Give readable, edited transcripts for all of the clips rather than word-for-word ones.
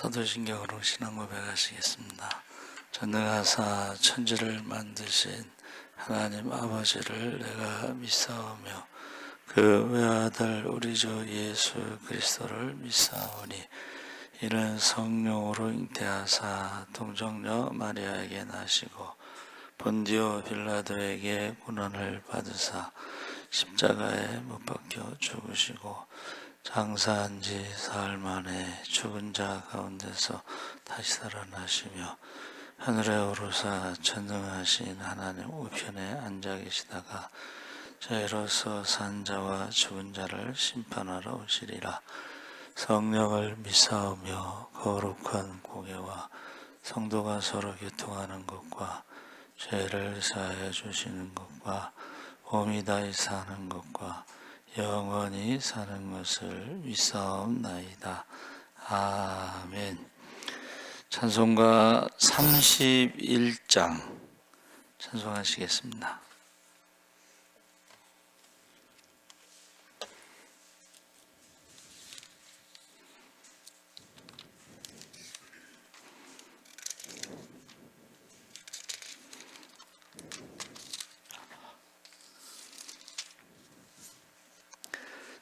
사도신경으로 신앙 고백하시겠습니다. 전능하사 천지를 만드신 하나님 아버지를 내가 믿사오며 그 외아들 우리 주 예수 그리스도를 믿사오니 이는 성령으로 잉태하사 동정녀 마리아에게 나시고 본디오 빌라도에게 고난을 받으사 십자가에 못 박혀 죽으시고 장사한 지 사흘 만에 죽은 자 가운데서 다시 살아나시며 하늘에 오르사 전능하신 하나님 우편에 앉아 계시다가 저희로서 산 자와 죽은 자를 심판하러 오시리라. 성령을 믿사오며 거룩한 공예와 성도가 서로 교통하는 것과 죄를 사하여 주시는 것과 몸이 다시 사는 것과 영원히 사는 것을 믿사옵나이다. 아멘. 찬송가 31장 찬송하시겠습니다.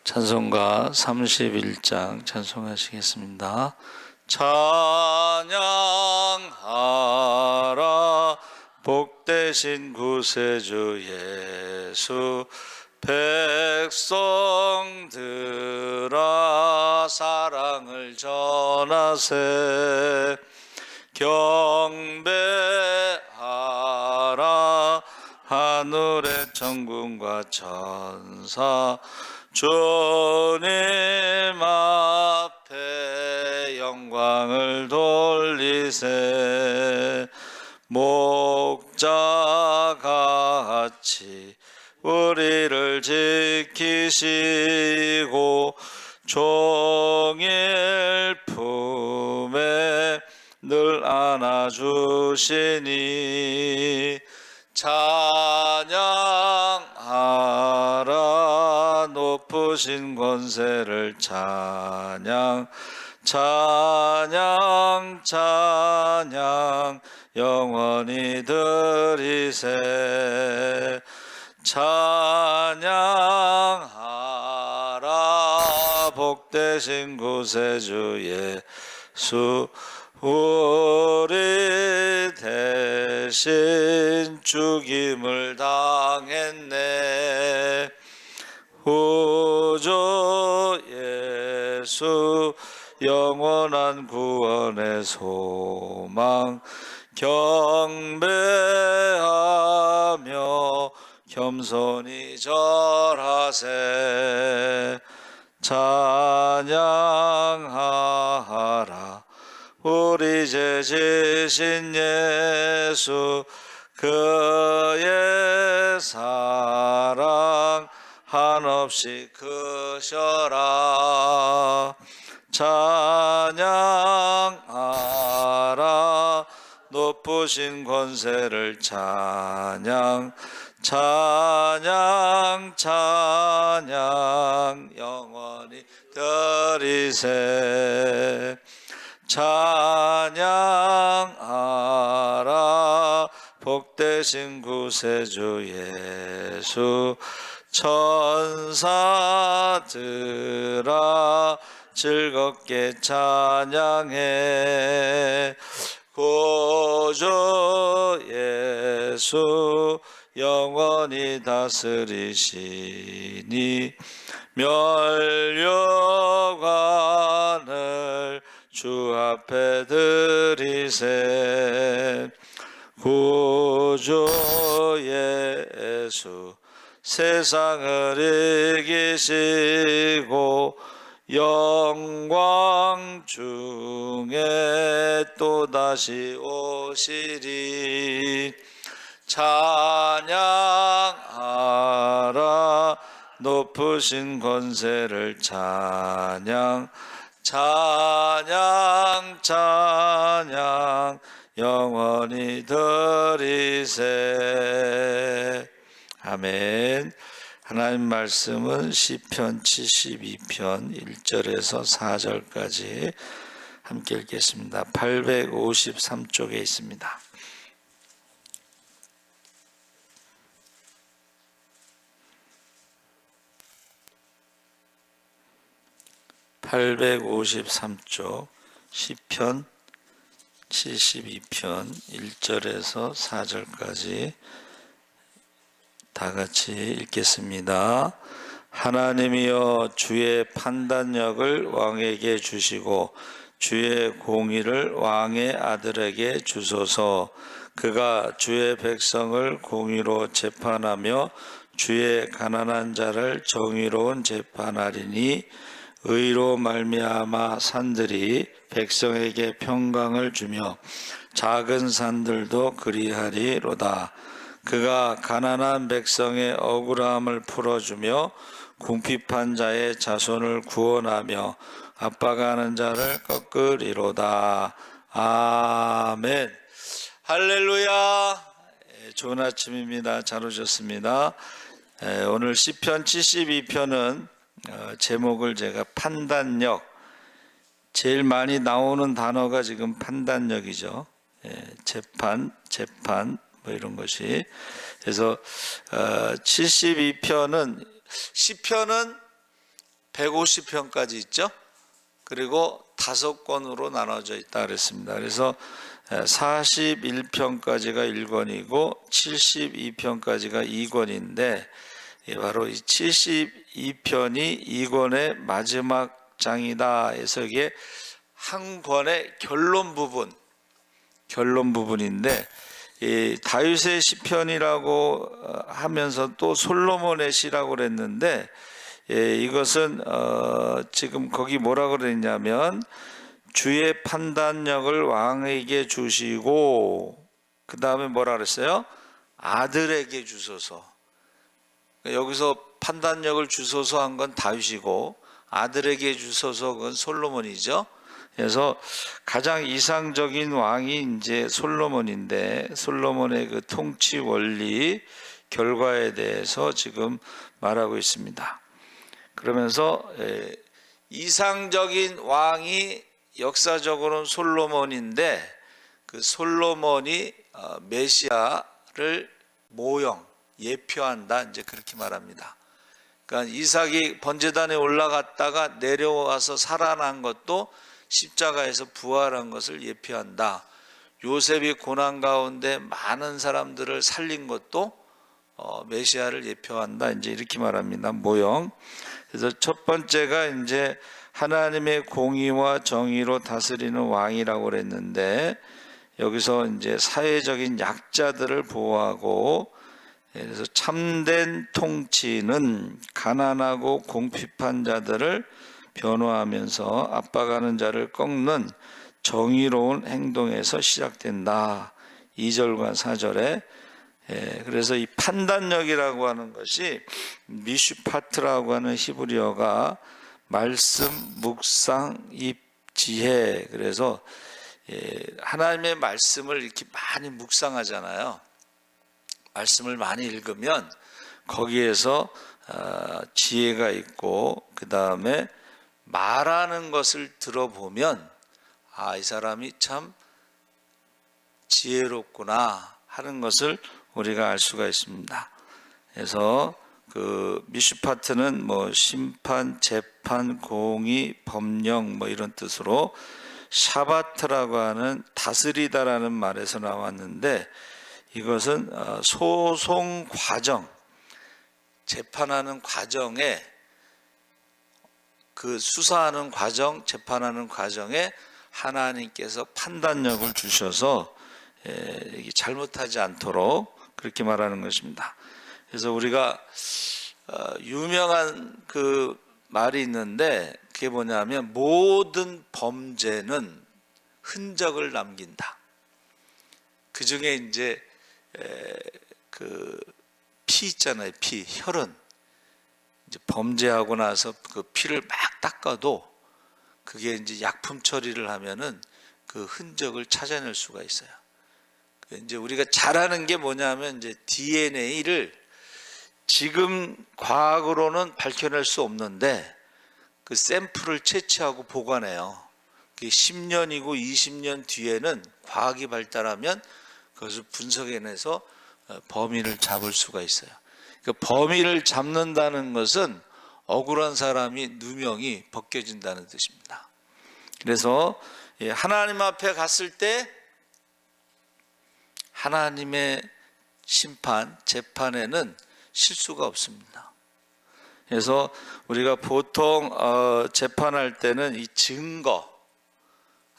찬송가 31장 찬송하시겠습니다. 찬양하라 복되신 구세주 예수 백성들아 사랑을 전하세 경배하라 하늘의 천군과 천사 주님 앞에 영광을 돌리세 목자같이 우리를 지키시고 종일 품에 늘 안아주시니 찬양하라 높으신 권세를 찬양 찬양 찬양 영원히 드리세 찬양하라 복되신 구세주 예수 우리 대신 죽임을 당했네 구주 예수 영원한 구원의 소망 경배하며 겸손히 절하세 찬양하라 우리 죄 지신 예수 그의 사랑 한없이 크셔라 찬양하라 높으신 권세를 찬양 찬양 찬양 영원히 드리세 찬양하라 복되신 구세주 예수 천사들아 즐겁게 찬양해 구주 예수 영원히 다스리시니 멸류관을 주 앞에 드리세 구주 예수 세상을 이기시고 영광 중에 또다시 오시리 찬양하라 높으신 권세를 찬양 찬양 찬양 영원히 드리세 아멘. 하나님 말씀은 시편 72편 1절에서 4절까지 함께 읽겠습니다. 853쪽에 있습니다. 853쪽 시편 72편 1절에서 4절까지 다 같이 읽겠습니다. 하나님이여 주의 판단력을 왕에게 주시고 주의 공의를 왕의 아들에게 주소서. 그가 주의 백성을 공의로 재판하며 주의 가난한 자를 정의로운 재판하리니 의로 말미암아 산들이 백성에게 평강을 주며 작은 산들도 그리하리로다. 그가 가난한 백성의 억울함을 풀어주며 궁핍한 자의 자손을 구원하며 압박하는 자를 꺾으리로다. 아멘. 할렐루야. 좋은 아침입니다. 잘 오셨습니다. 오늘 시편 72편은 제목을 제가 판단력, 제일 많이 나오는 단어가 지금 판단력이죠. 재판 뭐 이런 것이. 그래서 72편은 시편은 150편까지 있죠. 그리고 5권으로 나눠져 있다 그랬습니다. 그래서 41편까지가 1권이고 72편까지가 2권인데 바로 이 72편이 2권의 마지막 장이다 해서 이게 한 권의 결론 부분인데 이 다윗의 시편이라고 하면서 또 솔로몬의 시라고 그랬는데 이것은 지금 거기 뭐라고 그랬냐면 주의 판단력을 왕에게 주시고 그 다음에 뭐라 그랬어요? 아들에게 주소서. 여기서 판단력을 주소서 한 건 다윗이고 아들에게 주소서 그건 솔로몬이죠. 그래서 가장 이상적인 왕이 이제 솔로몬인데 솔로몬의 그 통치 원리 결과에 대해서 지금 말하고 있습니다. 그러면서 이상적인 왕이 역사적으로는 솔로몬인데 그 솔로몬이 메시아를 예표한다 이제 그렇게 말합니다. 그러니까 이삭이 번제단에 올라갔다가 내려와서 살아난 것도 십자가에서 부활한 것을 예표한다. 요셉이 고난 가운데 많은 사람들을 살린 것도 메시아를 예표한다. 이제 이렇게 말합니다. 모형. 그래서 첫 번째가 이제 하나님의 공의와 정의로 다스리는 왕이라고 그랬는데 여기서 이제 사회적인 약자들을 보호하고 그래서 참된 통치는 가난하고 공핍한 자들을 변호하면서 압박하는 자를 꺾는 정의로운 행동에서 시작된다. 2절과 4절에 그래서 이 판단력이라고 하는 것이 미슈파트라고 하는 히브리어가 말씀, 묵상, 입, 지혜. 그래서 하나님의 말씀을 이렇게 많이 묵상하잖아요. 말씀을 많이 읽으면 거기에서 지혜가 있고 그 다음에 말하는 것을 들어보면 이 사람이 참 지혜롭구나 하는 것을 우리가 알 수가 있습니다. 그래서 그 미슈파트는 뭐 심판, 재판, 공의, 법령 뭐 이런 뜻으로 샤바트라고 하는 다스리다라는 말에서 나왔는데 이것은 소송 과정, 재판하는 과정에 그 수사하는 과정, 재판하는 과정에 하나님께서 판단력을 주셔서 잘못하지 않도록 그렇게 말하는 것입니다. 그래서 우리가 유명한 그 말이 있는데 그게 뭐냐면 모든 범죄는 흔적을 남긴다. 그 중에 이제 그 피 있잖아요. 피, 혈흔. 이제 범죄하고 나서 그 피를 막 닦아도 그게 이제 약품 처리를 하면은 그 흔적을 찾아낼 수가 있어요. 이제 우리가 잘하는 게 뭐냐면 이제 DNA를 지금 과학으로는 밝혀낼 수 없는데 그 샘플을 채취하고 보관해요. 그게 10년이고 20년 뒤에는 과학이 발달하면 그것을 분석해내서 범인을 잡을 수가 있어요. 그 범인을 잡는다는 것은 억울한 사람이 누명이 벗겨진다는 뜻입니다. 그래서 하나님 앞에 갔을 때 하나님의 심판, 재판에는 실수가 없습니다. 그래서 우리가 보통 재판할 때는 이 증거,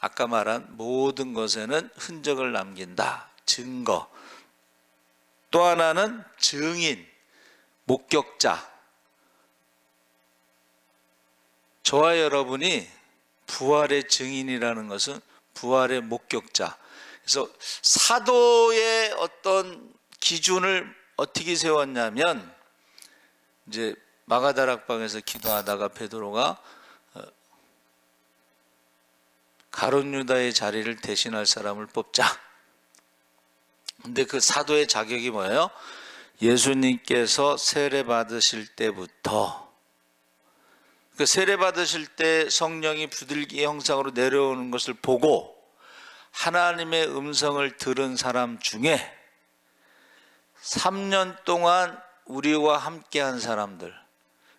아까 말한 모든 것에는 흔적을 남긴다. 증거. 또 하나는 증인, 목격자. 저와 여러분이 부활의 증인이라는 것은 부활의 목격자. 그래서 사도의 어떤 기준을 어떻게 세웠냐면, 이제 마가다락방에서 기도하다가 베드로가 가룟 유다의 자리를 대신할 사람을 뽑자. 근데 그 사도의 자격이 뭐예요? 예수님께서 세례 받으실 때부터, 그 세례 받으실 때 성령이 부들기 형상으로 내려오는 것을 보고 하나님의 음성을 들은 사람 중에 3년 동안 우리와 함께한 사람들,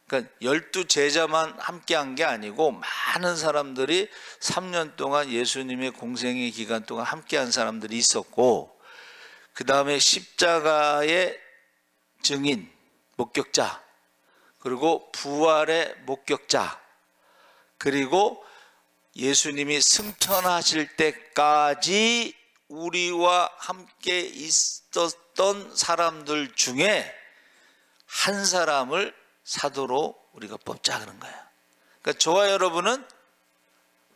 그러니까 12제자만 함께한 게 아니고 많은 사람들이 3년 동안 예수님의 공생의 기간 동안 함께한 사람들이 있었고, 그 다음에 십자가의 증인, 목격자, 그리고 부활의 목격자, 그리고 예수님이 승천하실 때까지 우리와 함께 있었던 사람들 중에 한 사람을 사도로 우리가 뽑자 그런 거예요. 그러니까 저와 여러분은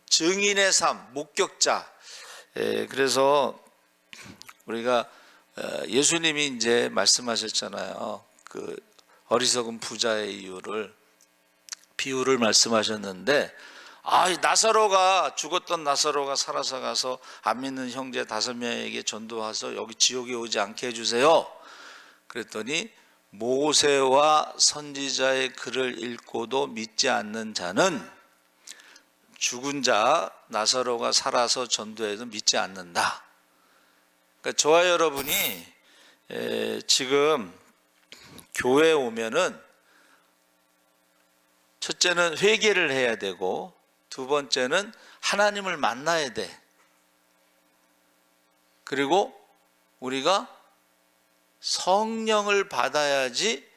증인의 삶, 목격자. 그래서 우리가 예수님이 이제 말씀하셨잖아요. 그 어리석은 부자의 이유를, 비유를 말씀하셨는데, 나사로가, 죽었던 나사로가 살아서 가서 안 믿는 형제 5명에게 전도와서 여기 지옥에 오지 않게 해주세요. 그랬더니 모세와 선지자의 글을 읽고도 믿지 않는 자는 죽은 자 나사로가 살아서 전도해도 믿지 않는다. 그러니까 저와 여러분이 지금 교회에 오면은 첫째는 회개를 해야 되고, 두 번째는 하나님을 만나야 돼. 그리고 우리가 성령을 받아야지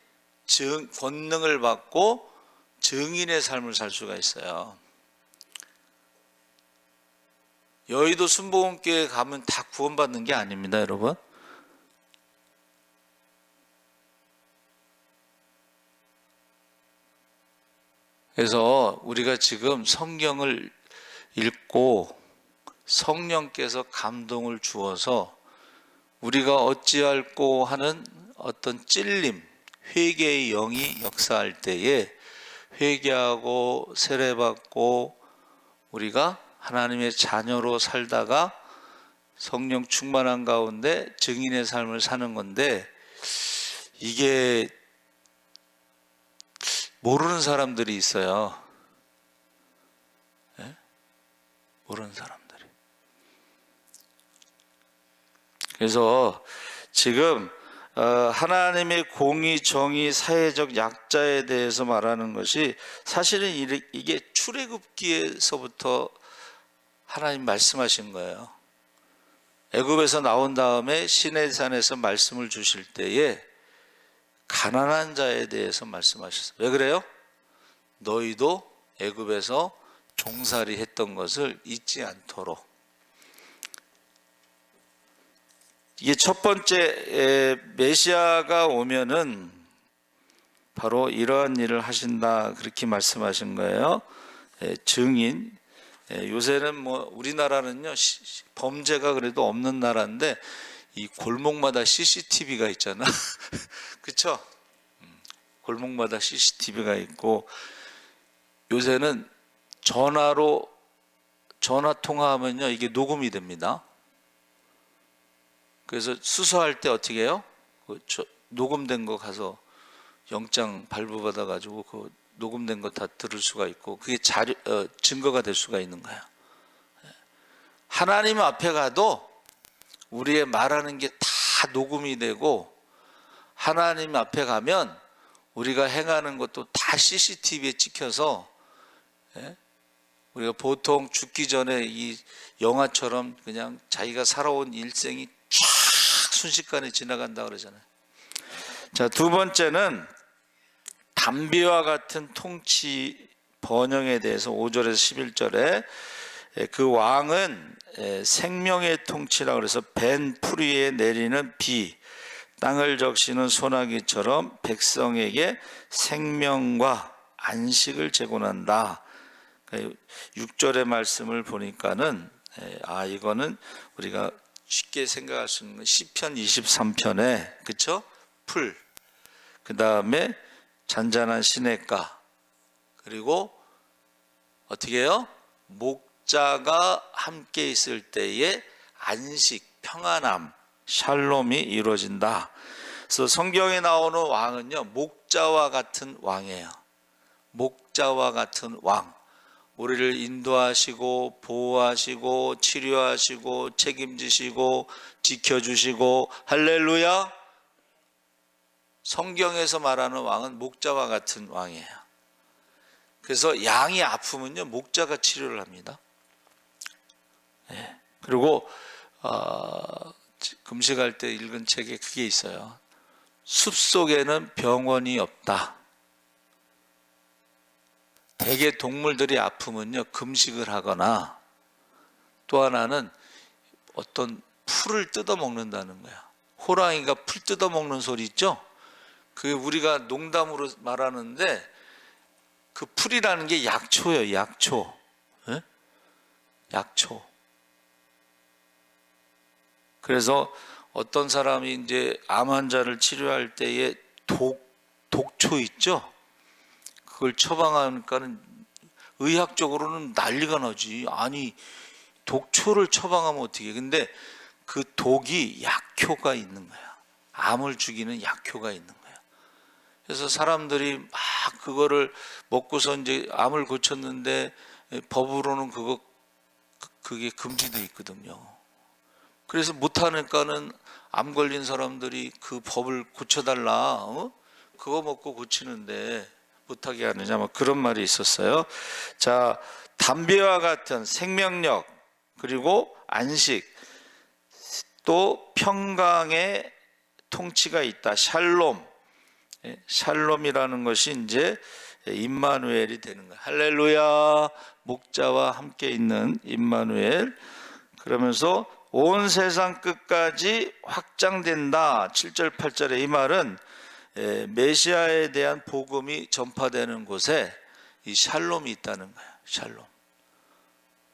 권능을 받고 증인의 삶을 살 수가 있어요. 여의도 순복음교회 가면 다 구원받는 게 아닙니다, 여러분. 그래서 우리가 지금 성경을 읽고 성령께서 감동을 주어서 우리가 어찌할꼬 하는 어떤 찔림, 회개의 영이 역사할 때에 회개하고 세례받고 우리가 하나님의 자녀로 살다가 성령 충만한 가운데 증인의 삶을 사는 건데, 이게 모르는 사람들이 있어요. 네? 모르는 사람들이. 그래서 지금 하나님의 공의, 정의, 사회적 약자에 대해서 말하는 것이 사실은 이게 출애굽기에서부터 하나님 말씀하신 거예요. 애굽에서 나온 다음에 시내산에서 말씀을 주실 때에 가난한 자에 대해서 말씀하셨어요. 왜 그래요? 너희도 애굽에서 종살이 했던 것을 잊지 않도록. 이게 첫 번째, 메시아가 오면은 바로 이러한 일을 하신다, 그렇게 말씀하신 거예요. 증인. 요새는 뭐 우리나라는요 범죄가 그래도 없는 나라인데 이 골목마다 CCTV가 있잖아. 그쵸? 골목마다 CCTV가 있고, 요새는 전화로 전화 통화하면요 이게 녹음이 됩니다. 그래서 수사할 때 어떻게 해요? 녹음된 거 가서 영장 발부받아 가지고 그 녹음된 거 다 들을 수가 있고, 그게 증거가 될 수가 있는 거예요. 하나님 앞에 가도 우리의 말하는 게 다 녹음이 되고, 하나님 앞에 가면 우리가 행하는 것도 다 CCTV에 찍혀서, 우리가 보통 죽기 전에 이 영화처럼 그냥 자기가 살아온 일생이 쫙 순식간에 지나간다 그러잖아요. 자, 두 번째는 담비와 같은 통치 번영에 대해서 5절에서 11절에 그 왕은 생명의 통치라 그래서 벤 풀 위에 내리는 비, 땅을 적시는 소나기처럼 백성에게 생명과 안식을 제공한다. 6절의 말씀을 보니까는 이거는 우리가 쉽게 생각할 수 있는 시편 23편에 그쵸? 풀, 그 다음에 잔잔한 시냇가, 그리고 어떻게 해요? 목자가 함께 있을 때의 안식, 평안함, 샬롬이 이루어진다. 그래서 성경에 나오는 왕은요, 목자와 같은 왕이에요. 목자와 같은 왕. 우리를 인도하시고 보호하시고 치료하시고 책임지시고 지켜주시고, 할렐루야. 성경에서 말하는 왕은 목자와 같은 왕이에요. 그래서 양이 아프면요, 목자가 치료를 합니다. 그리고 금식할 때 읽은 책에 그게 있어요. 숲속에는 병원이 없다. 대개 동물들이 아프면요, 금식을 하거나, 또 하나는 어떤 풀을 뜯어 먹는다는 거야. 호랑이가 풀 뜯어 먹는 소리 있죠? 그게 우리가 농담으로 말하는데 그 풀이라는 게 약초예요. 약초. 약초. 그래서 어떤 사람이 이제 암 환자를 치료할 때에 독초 있죠? 그걸 처방하니까는 의학적으로는 난리가 나지. 아니, 독초를 처방하면 어떻게? 근데 그 독이 약효가 있는 거야. 암을 죽이는 약효가 있는 거야. 그래서 사람들이 막 그거를 먹고서 이제 암을 고쳤는데 법으로는 그게 금지되어 있거든요. 그래서 못하니까는 암 걸린 사람들이 그 법을 고쳐달라, 그거 먹고 고치는데 못하게 하느냐, 뭐 그런 말이 있었어요. 자, 담배와 같은 생명력, 그리고 안식, 또 평강의 통치가 있다. 샬롬. 샬롬이라는 것이 이제 임마누엘이 되는 거예요. 할렐루야. 목자와 함께 있는 임마누엘. 그러면서 온 세상 끝까지 확장된다. 7절 8절에 이 말은 메시아에 대한 복음이 전파되는 곳에 이 샬롬이 있다는 거예요. 샬롬.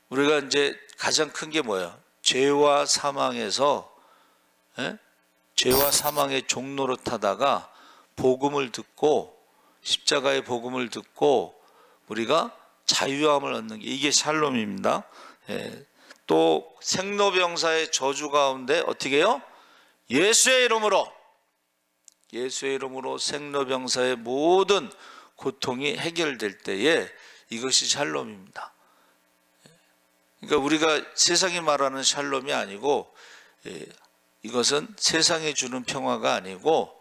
우리가 이제 가장 큰 게 뭐예요? 죄와 사망에서, 죄와 사망의 종로로 타다가 복음을 듣고, 십자가의 복음을 듣고 우리가 자유함을 얻는 게 이게 샬롬입니다. 또 생로병사의 저주 가운데 어떻게 해요? 예수의 이름으로 생로병사의 모든 고통이 해결될 때에 이것이 샬롬입니다. 그러니까 우리가 세상이 말하는 샬롬이 아니고, 이것은 세상이 주는 평화가 아니고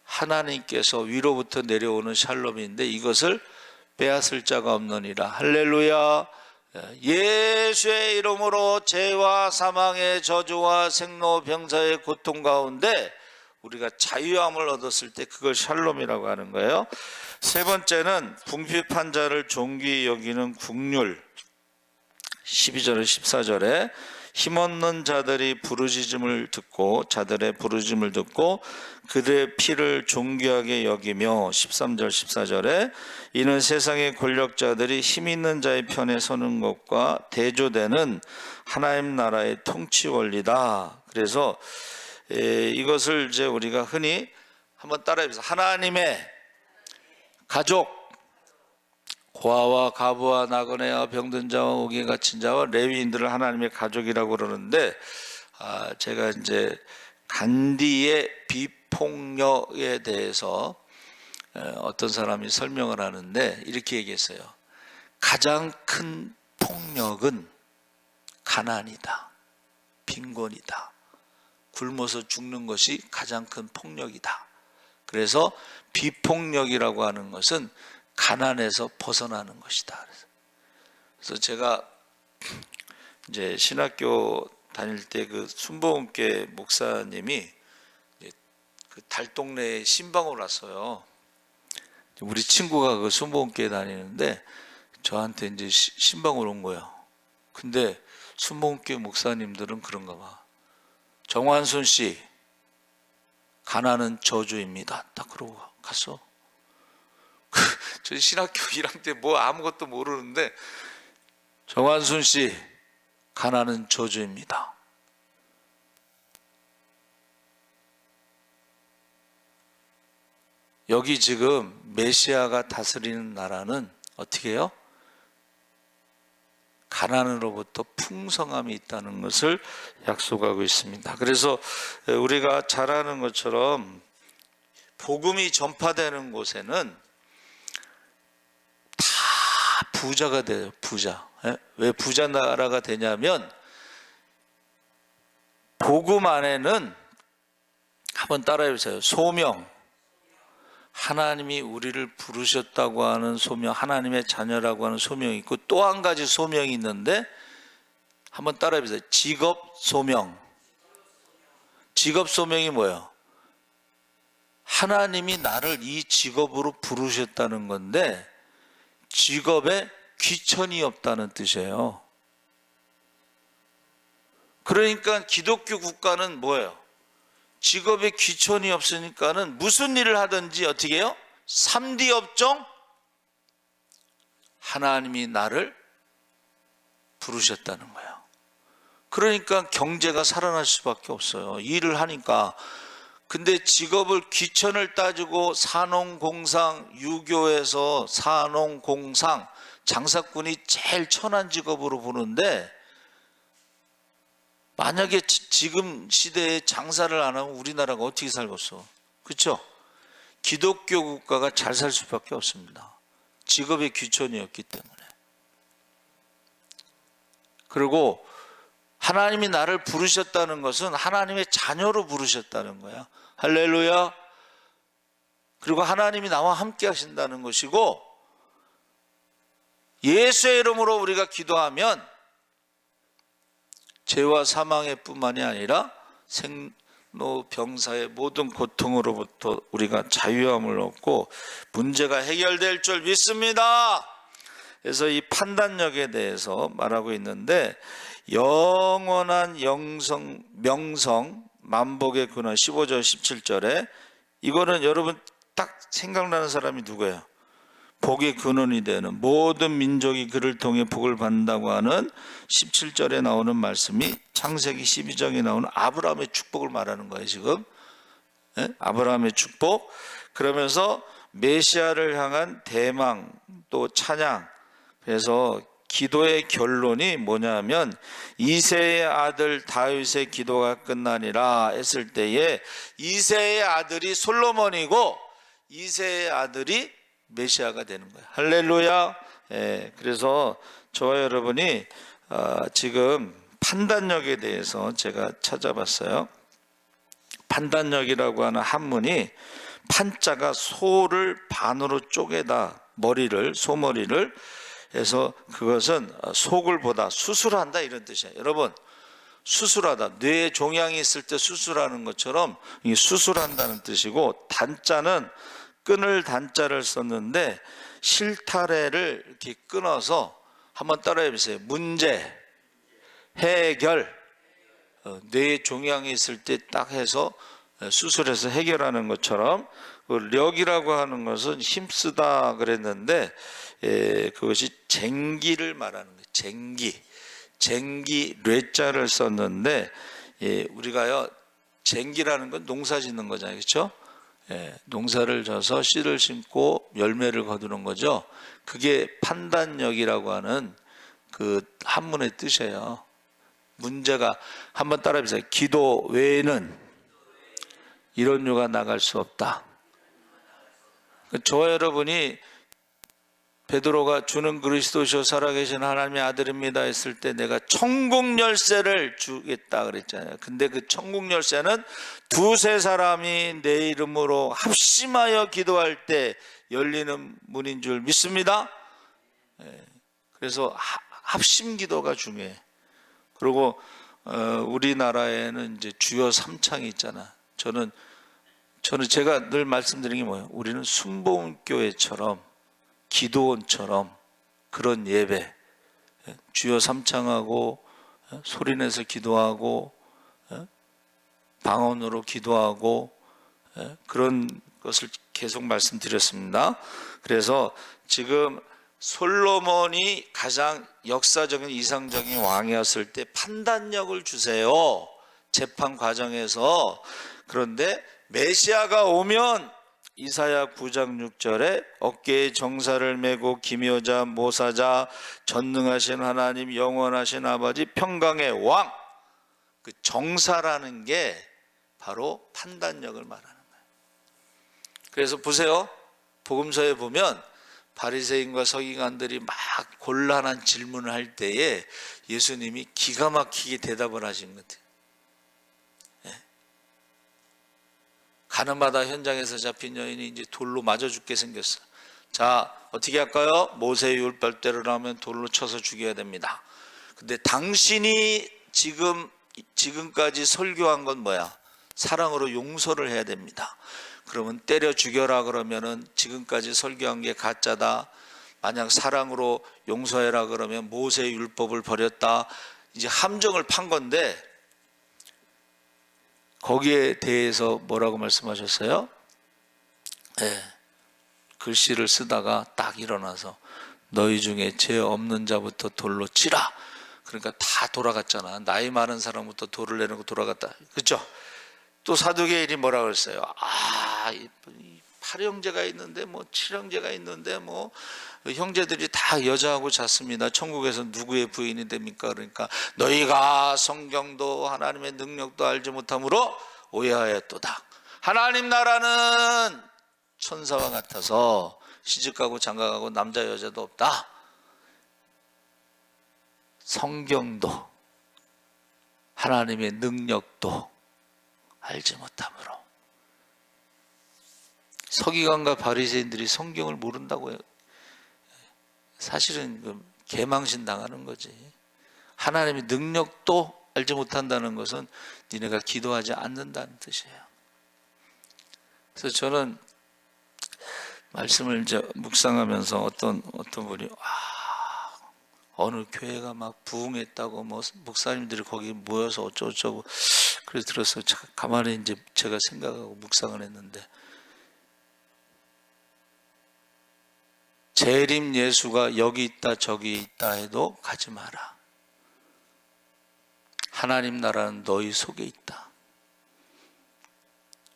하나님께서 위로부터 내려오는 샬롬인데 이것을 빼앗을 자가 없느니라. 할렐루야. 예수의 이름으로 죄와 사망의 저주와 생로병사의 고통 가운데 우리가 자유함을 얻었을 때 그걸 샬롬이라고 하는 거예요. 세 번째는 궁핍한 자를 존귀히 여기는 국률. 12절에 14절에 힘없는 자들의 부르짖음을 듣고 그들의 피를 존귀하게 여기며, 13절 14절에 이는 세상의 권력자들이 힘 있는 자의 편에 서는 것과 대조되는 하나님 나라의 통치 원리다. 그래서 이것을 이제 우리가 흔히 한번 따라해보세요. 하나님의 가족, 고아와 가부와 나그네와 병든 자와 옥에 갇힌 자와 레위인들을 하나님의 가족이라고 그러는데, 제가 이제 간디의 비폭력에 대해서 어떤 사람이 설명을 하는데 이렇게 얘기했어요. 가장 큰 폭력은 가난이다, 빈곤이다, 굶어서 죽는 것이 가장 큰 폭력이다. 그래서 비폭력이라고 하는 것은 가난에서 벗어나는 것이다. 그래서 제가 이제 신학교 다닐 때 그 순복음교회 목사님이 그 달동네에 신방을 왔어요. 우리 친구가 그 순복음교회 다니는데 저한테 이제 신방을 온 거예요. 근데 순복음교회 목사님들은 그런가 봐. 정환순 씨, 가난은 저주입니다. 딱 그러고 갔어. 저 신학교 1학년 때 뭐 아무것도 모르는데 정환순 씨, 가난은 저주입니다. 여기 지금 메시아가 다스리는 나라는 어떻게 해요? 가난으로부터 풍성함이 있다는 것을 약속하고 있습니다. 그래서 우리가 잘 아는 것처럼 복음이 전파되는 곳에는 다 부자가 돼요. 부자. 왜 부자 나라가 되냐면 복음 안에는, 한번 따라해 보세요. 소명, 하나님이 우리를 부르셨다고 하는 소명, 하나님의 자녀라고 하는 소명이 있고, 또 한 가지 소명이 있는데, 한번 따라해 보세요. 직업 소명. 직업 소명이 뭐예요? 하나님이 나를 이 직업으로 부르셨다는 건데 직업에 귀천이 없다는 뜻이에요. 그러니까 기독교 국가는 뭐예요? 직업에 귀천이 없으니까는 무슨 일을 하든지 어떻게 해요? 3D 업종, 하나님이 나를 부르셨다는 거예요. 그러니까 경제가 살아날 수밖에 없어요. 일을 하니까. 근데 직업을 귀천을 따지고 산농공상, 유교에서 산농공상, 장사꾼이 제일 천한 직업으로 보는데, 만약에 지금 시대에 장사를 안 하면 우리나라가 어떻게 살겠어? 그렇죠? 기독교 국가가 잘 살 수밖에 없습니다. 직업의 귀천이었기 때문에. 그리고 하나님이 나를 부르셨다는 것은 하나님의 자녀로 부르셨다는 거야. 할렐루야. 그리고 하나님이 나와 함께 하신다는 것이고, 예수의 이름으로 우리가 기도하면 죄와 사망의 뿐만이 아니라 생로병사의 모든 고통으로부터 우리가 자유함을 얻고 문제가 해결될 줄 믿습니다. 그래서 이 판단력에 대해서 말하고 있는데, 영원한 명성 만복의 근원 15절 17절에 이거는 여러분 딱 생각나는 사람이 누구예요? 복의 근원이 되는 모든 민족이 그를 통해 복을 받는다고 하는 17절에 나오는 말씀이 창세기 12장에 나오는 아브라함의 축복을 말하는 거예요. 지금 아브라함의 축복. 그러면서 메시아를 향한 대망 또 찬양. 그래서 기도의 결론이 뭐냐면 이새의 아들 다윗의 기도가 끝나니라 했을 때에 이새의 아들이 솔로몬이고 이새의 아들이 메시아가 되는 거예요. 할렐루야. 그래서 저와 여러분이 지금 판단력에 대해서 제가 찾아봤어요. 판단력이라고 하는 한문이, 판자가 소를 반으로 쪼개다 소머리를 해서 그것은 속을 보다, 수술한다 이런 뜻이에요. 여러분, 수술하다, 뇌에 종양이 있을 때 수술하는 것처럼 수술한다는 뜻이고, 단자는 끊을 단자를 썼는데 실타래를 이렇게 끊어서, 한번 따라해 보세요. 문제, 해결, 뇌에 종양이 있을 때 딱 해서 수술해서 해결하는 것처럼, 력이라고 하는 것은 힘쓰다 그랬는데 그것이 쟁기를 말하는 거예요. 쟁기 뇌자를 썼는데, 우리가요 쟁기라는 건 농사 짓는 거잖아요. 그렇죠? 농사를 져서 씨를 심고 열매를 거두는 거죠. 그게 판단력이라고 하는 그 한문의 뜻이에요. 문제가, 한번 따라해 보세요. 기도 외에는 이런 유가 나갈 수 없다. 저와 여러분이 베드로가 주는 그리스도시요 살아계신 하나님의 아들입니다 했을 때 내가 천국 열쇠를 주겠다 그랬잖아요. 근데 그 천국 열쇠는 두세 사람이 내 이름으로 합심하여 기도할 때 열리는 문인 줄 믿습니다. 그래서 합심 기도가 중요해. 그리고 우리나라에는 이제 주요 3창이 있잖아. 저는 제가 늘 말씀드리는 게 뭐예요? 우리는 순복음교회처럼 기도원처럼 그런 예배, 주여 3창하고 소리내서 기도하고 방언으로 기도하고 그런 것을 계속 말씀드렸습니다. 그래서 지금 솔로몬이 가장 역사적인 이상적인 왕이었을 때 판단력을 주세요, 재판 과정에서. 그런데 메시아가 오면 이사야 9장 6절에 어깨에 정사를 메고 기묘자 모사자 전능하신 하나님 영원하신 아버지 평강의 왕, 그 정사라는 게 바로 판단력을 말하는 거예요. 그래서 보세요, 복음서에 보면 바리새인과 서기관들이 막 곤란한 질문을 할 때에 예수님이 기가 막히게 대답을 하신 것 같아요. 가늠하다 현장에서 잡힌 여인이 이제 돌로 맞아 죽게 생겼어. 자, 어떻게 할까요? 모세의 율법대로 하면 돌로 쳐서 죽여야 됩니다. 근데 당신이 지금까지 설교한 건 뭐야? 사랑으로 용서를 해야 됩니다. 그러면 때려 죽여라 그러면은 지금까지 설교한 게 가짜다. 만약 사랑으로 용서해라 그러면 모세의 율법을 버렸다. 이제 함정을 판 건데 거기에 대해서 뭐라고 말씀하셨어요? 글씨를 쓰다가 딱 일어나서 너희 중에 죄 없는 자부터 돌로 치라. 그러니까 다 돌아갔잖아. 나이 많은 사람부터 돌을 내놓고 돌아갔다. 그렇죠? 또 사두개인이 뭐라 그랬어요? 이 8형제가 있는데 뭐 7형제가 있는데 뭐 형제들이 다 여자하고 잤습니다. 천국에서 누구의 부인이 됩니까? 그러니까 너희가 성경도 하나님의 능력도 알지 못함으로 오해하였도다. 하나님 나라는 천사와 같아서 시집가고 장가가고 남자 여자도 없다. 성경도 하나님의 능력도 알지 못함으로. 서기관과 바리새인들이 성경을 모른다고 해요. 사실은 개망신 당하는 거지. 하나님의 능력도 알지 못한다는 것은 니네가 기도하지 않는다는 뜻이에요. 그래서 저는 말씀을 이제 묵상하면서 어떤 분이 어느 교회가 막 부흥했다고 뭐 목사님들이 거기 모여서 어쩌고저쩌고 그래서 들어서 가만히 이제 제가 생각하고 묵상을 했는데, 재림 예수가 여기 있다 저기 있다 해도 가지 마라. 하나님 나라는 너희 속에 있다.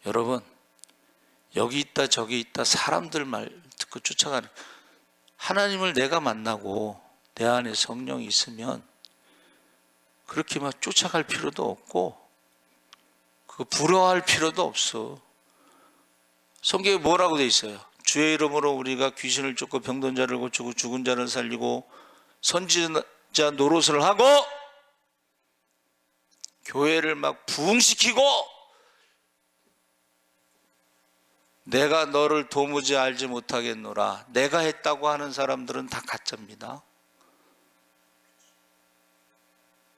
여러분, 여기 있다 저기 있다 사람들 말 듣고 쫓아가는, 하나님을 내가 만나고 내 안에 성령이 있으면 그렇게 막 쫓아갈 필요도 없고 그거 부러워할 필요도 없어. 성경에 뭐라고 돼 있어요? 주의 이름으로 우리가 귀신을 쫓고 병든 자를 고치고 죽은 자를 살리고 선지자 노릇을 하고 교회를 막 부흥시키고, 내가 너를 도무지 알지 못하겠노라. 내가 했다고 하는 사람들은 다 가짜입니다.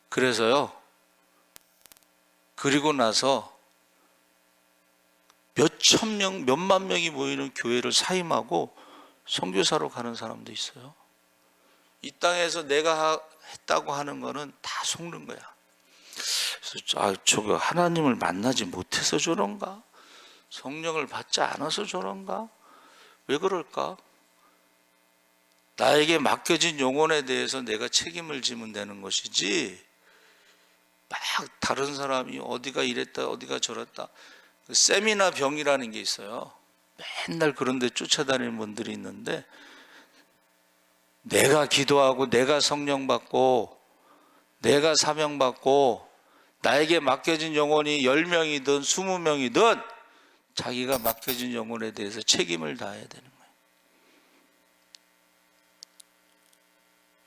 그래서요, 그리고 나서 몇천 명, 몇만 명이 모이는 교회를 사임하고 선교사로 가는 사람도 있어요. 이 땅에서 내가 했다고 하는 거는 다 속는 거야. 그래서 저거 하나님을 만나지 못해서 저런가? 성령을 받지 않아서 저런가? 왜 그럴까? 나에게 맡겨진 영혼에 대해서 내가 책임을 지면 되는 것이지, 막 다른 사람이 어디가 이랬다 어디가 저랬다. 세미나 병이라는 게 있어요. 맨날 그런 데 쫓아다니는 분들이 있는데, 내가 기도하고 내가 성령 받고 내가 사명 받고 나에게 맡겨진 영혼이 10명이든 20명이든 자기가 맡겨진 영혼에 대해서 책임을 다해야 되는 거예요.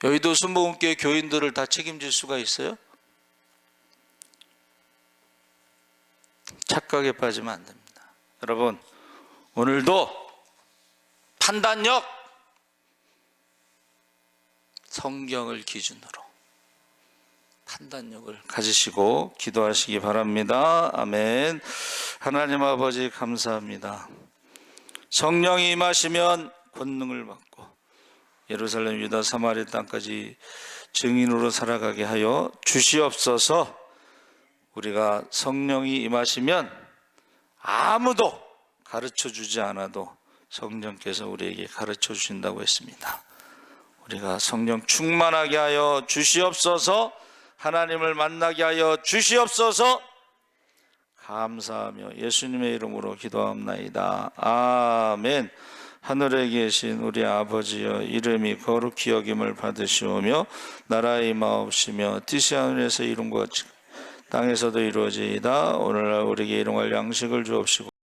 여의도 순복음교회 교인들을 다 책임질 수가 있어요? 착각에 빠지면 안 됩니다. 여러분, 오늘도 판단력, 성경을 기준으로 판단력을 가지시고 기도하시기 바랍니다. 아멘. 하나님 아버지 감사합니다. 성령이 임하시면 권능을 받고 예루살렘, 유다, 사마리아 땅까지 증인으로 살아가게 하여 주시옵소서. 우리가 성령이 임하시면 아무도 가르쳐 주지 않아도 성령께서 우리에게 가르쳐 주신다고 했습니다. 우리가 성령 충만하게 하여 주시옵소서. 하나님을 만나게 하여 주시옵소서. 감사하며 예수님의 이름으로 기도합나이다. 아멘. 하늘에 계신 우리 아버지여, 이름이 거룩히 여김을 받으시오며 나라의 임하옵시며 뜻이 하늘에서 이룬 것 같이 땅에서도 이루어지이다. 오늘날 우리에게 일용할 양식을 주옵시고